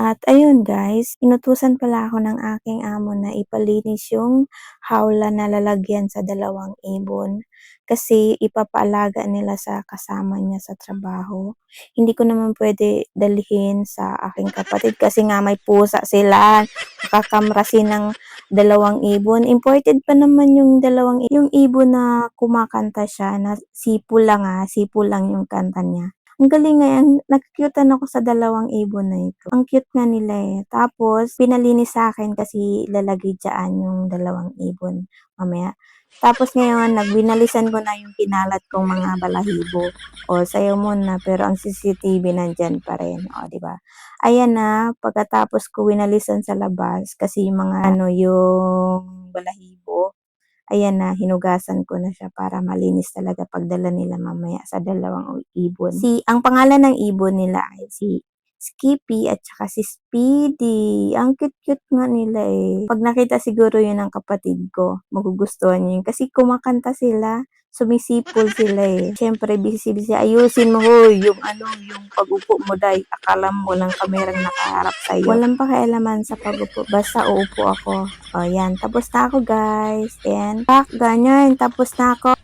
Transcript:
At ayun guys, inutusan pala ako ng aking amo na ipalinis yung hawla na lalagyan sa dalawang ibon kasi ipapaalaga nila sa kasama niya sa trabaho. Hindi ko naman pwede dalhin sa aking kapatid kasi nga may pusa sila, nakakamrasin ng dalawang ibon. Imported pa naman yung yung ibon na kumakanta siya na sipo lang yung kanta niya. Ang galing nga, nagku-cute-an ako sa dalawang ibon na ito. Ang cute nga nila eh. Tapos, pinalinis sa akin kasi lalagay dyan yung dalawang ibon mamaya. Tapos ngayon, nagbinalisan ko na yung kinalat kong mga balahibo. O, sayo muna, pero ang CCTV nandyan pa rin. O, di ba? Ayan na, pagkatapos ko winalisan sa labas, kasi yung mga yung balahibo, ayan na, hinugasan ko na siya para malinis talaga pagdala nila mamaya sa dalawang ibon. Ang pangalan ng ibon nila ay si Skippy at saka si Speedy. Ang cute-cute nga nila eh. Pag nakita siguro yun ng kapatid ko, magugustuhan niya yun. Kasi kumakanta sila, sumisipol sila eh. Siyempre, busy-busy. Ayusin mo, hoy, yung pag-upo mo, day. Akala mo lang kamerang nakaharap sa'yo. Walang pakialaman sa pag-upo. Basta uupo ako. O, yan. Tapos na ako, guys. Ayan. Ganyan. Tapos na ako.